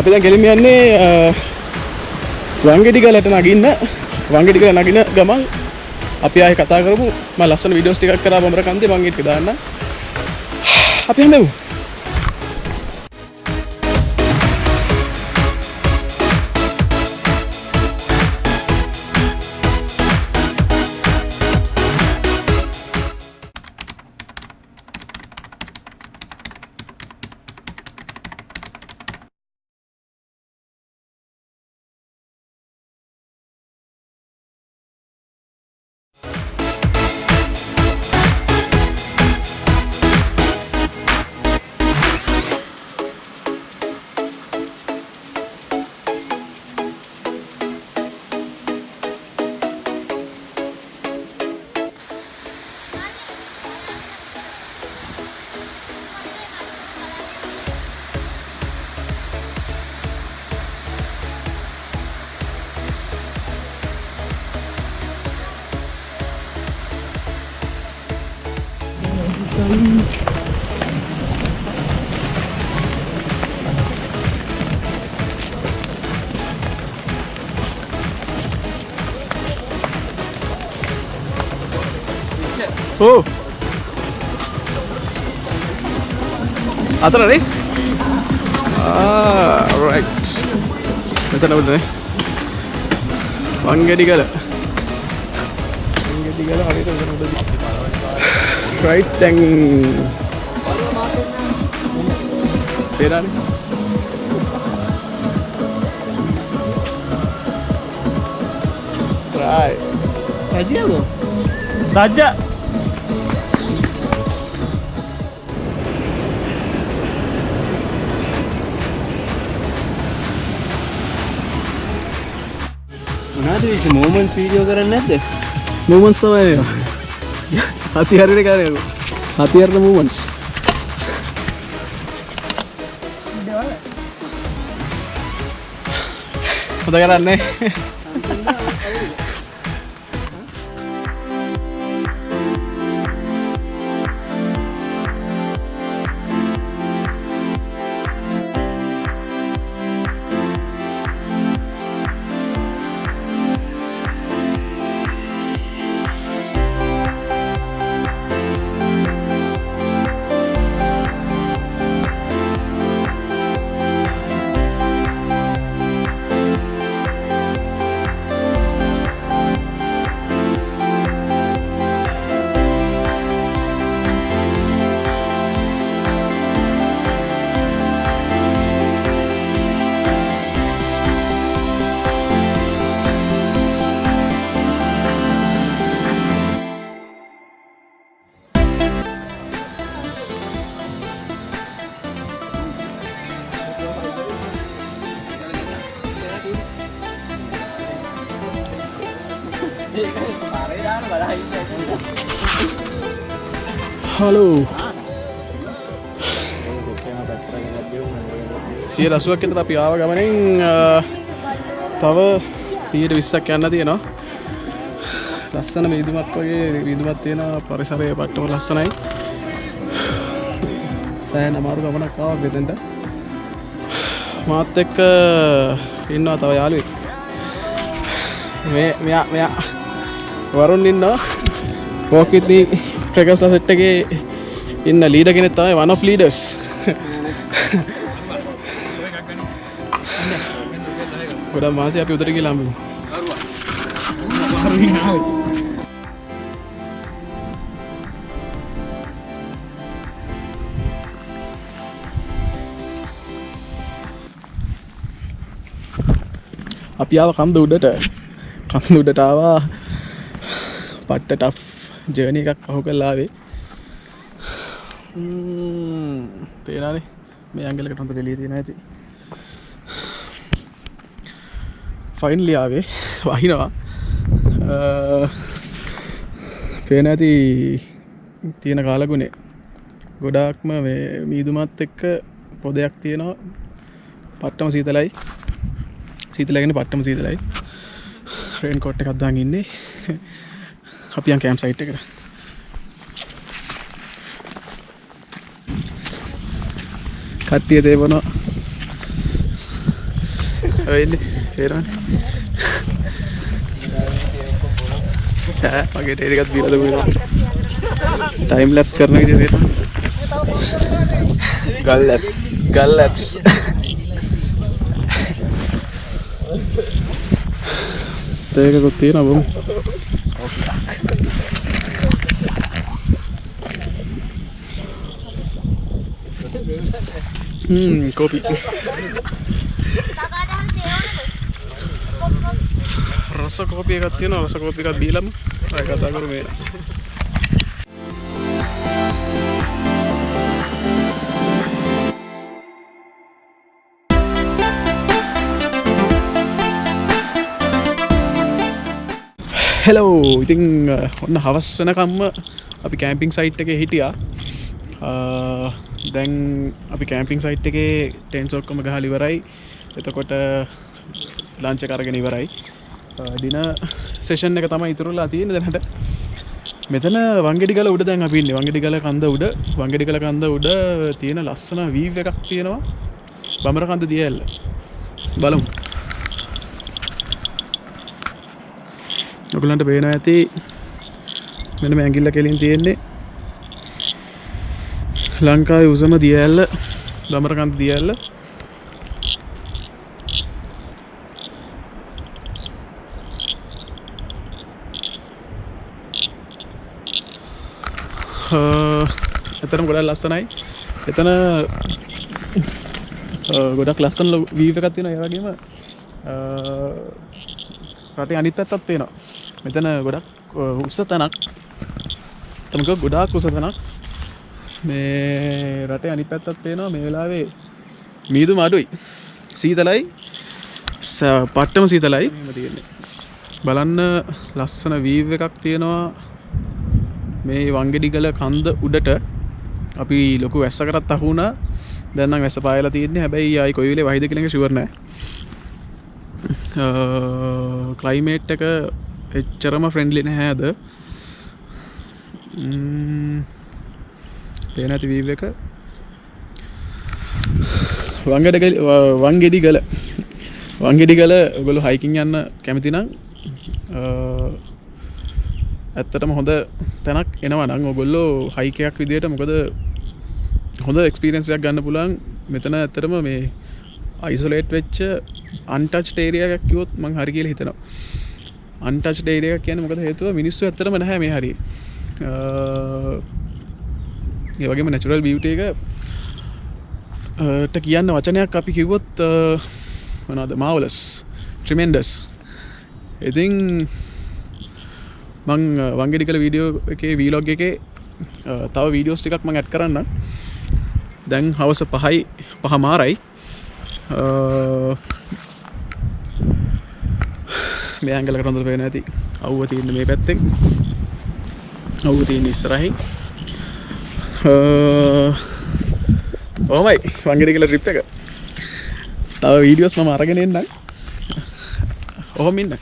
අපි දැන් ගෙලින් යන්නේ වංගෙඩිගලට නගින්න. වංගෙඩිගල නගින ගමන් අපි ආයේ කතා කරමු. මම ලස්සන වීඩියෝස් ටිකක් කරා බඹර කන්දේ මම ඒක දාන්න. අපි යමු. Oh, atas ni? Right. Betul tak betul ni? Wanggedigala. Wanggedigala hari tu betul betul. Right, teng. Tera ni. Right. Saja apa? Saja. මොනවද මේ moments video කරන්නේ නැද්ද? Moments තමයි. හති හරියට කරේ. හති හරියට moments. හොඳ කරන්නේ. Halo. 180ක් විතර අපි ආව ගමනින් තව 120ක් යන්න තියෙනවා. ලස්සන වීදුමක් වගේ වීදුමක් තියෙනවා. පරිසරය පට්ටම ලස්සනයි. සෑහෙන අමාරු ගමනක් ආවා ගෙදෙන්ට. මාත් එක්ක ඉන්නවා තව යාළුවෙක්. මෙයා වරුන් ඉන්නවා. walk with me trekkers set එකේ ඉන්න ලීඩර් කෙනෙක් තමයි one of leaders. ගොඩක් මාසෙ අපි උදේට ගිහලා හම්බෙමු. අපි ආව කන්ද උඩට ආවා. පට්ට ටෆ් ජර්නි එකක් අහු කරලා ආවේ. තේරෙනවනේ මේ ඇන්ගල් එකට හොඳට එළිය තියෙනවා ඇති. ෆයිනලි ආවේ වහිනවා. පේන ඇති තියෙන කාලගුණේ ගොඩාක්ම මේ මීදුමත් එක්ක පොදයක් තියෙනවා. පට්ටම සීතලයි. සීතලගෙන පට්ටම සීතලයි. රේන් කෝට් එකක් දාන් ඉන්නේ. අපි යන් කැම්ප් සයිට් එකට. කට්ටිය දේවනවා. වෙන්නේ තේරෙනවද? මගේ ටේර් එකත් දීලා දුන්නා. ටයිම් ලැප්ස් කරන විදිය තේරෙනවද? ගල් ලැප්ස්. තේකකුත් තියෙනවා බොමු. Kopi. Rasa kopi එකක් තියෙනවා. රස කෝපි එකක් බීලම ආයෙ කතා කරමු මේ. හෙලෝ. ඉතින් ඔන්න හවස් වෙනකම්ම අපි කැම්පින් සයිට් එකේ හිටියා. දැන් අපි කැම්පින් සයිට් එකේ ටෙන්ට්ස් ඔක්කොම ගහලා ඉවරයි. එතකොට ලන්ච් එක අරගෙන ඉවරයි. ඩිනර් සෙෂන් එක තමයි ඉතුරුලා තියෙන්නේ දැනට. මෙතන වංගෙඩිගල උඩ දැන් අපි ඉන්නේ. වංගෙඩිගල කන්ද උඩ තියෙන ලස්සන වීව් එකක් තියෙනවා. බඹර කන්ද දියැල්ල. බලමු. ඔයගලන්ට පේනවා ඇති මෙන්න මේ ඇඟිල්ල කෙලින් තියෙන්නේ ලංකාවේ උසම දියැල්ල බඹරකන්ද දියැල්ල. එතනම ගොඩක් ලස්සනයි. එතන ගොඩක් ලස්සන වීව් එකක් තියෙනවා. ඒ වගේම රටේ අනිත් පැත්තත් පේනවා. මෙතන ගොඩක් උස තැනක්. තමක ගොඩාක් උස තැනක්. මේ රටේ අනිත් පැත්තත් පේනවා. මේ වෙලාවේ මීදුම අඩුයි. සීතලයි. පට්ටම සීතලයි. මෙහෙම තියෙන්නේ. බලන්න ලස්සන වීව් එකක් තියෙනවා. මේ වංගෙඩිගල කන්ද උඩට අපි ලොකු වැස්සකටත් අහු වුණා. දැන් නම් වැස්ස පායලා තියෙන්නේ. හැබැයි ආයි කොයි වෙලේ වහිද කියලා එක ෂුවර් නැහැ. ක්ලයිමේට් එක එච්චරම ෆ්‍රෙන්ඩ්ලි නැහැ අද. පේන ඇති වීව් එක. වංගෙඩිගල ඔයගොල්ලෝ හයිකින් යන්න කැමති නම් ඇත්තටම හොඳ තැනක් එනවා නම් ඔයගොල්ලෝ හයික් එකක් විදියට මොකද හොඳ එක්ස්පීරියන්ස් එකක් ගන්න පුළුවන්. මෙතන ඇත්තටම මේ අයිසොලේට් වෙච්ච අන්ටච්ඩ් ඒරියා එකක් කිව්වොත් මං හරි කියලා හිතනවා. අන්ටච්ඩ් ඒරියා එකක් කියන්නේ මොකද හේතුව මිනිස්සු ඇත්තටම නැහැ මේ හරිය. ඒ වගේම නැචරල් බියුටි එක ට කියන්න වචනයක් අපි කිව්වොත් මොනවද? මාවලස්, ට්‍රිමෙන්ඩස්. ඉතින් මං වංගෙඩිගල වීඩියෝ එකේ වීලොග් එකේ තව වීඩියෝස් ටිකක් මං ඇඩ් කරන්නම්. දැන් හවස 5:00යි. මේ ඇංගලකට හොඳට පේනවා ඇති. අවුව තියෙන්නේ මේ පැත්තෙන්. අවුව තියෙන්නේ ඉස්සරහින්. ඔහොමයි වංගෙඩිගල ට්‍රිප් එක. තව වීඩියෝස් මම අරගෙන එන්නම්. ඔහොම ඉන්න.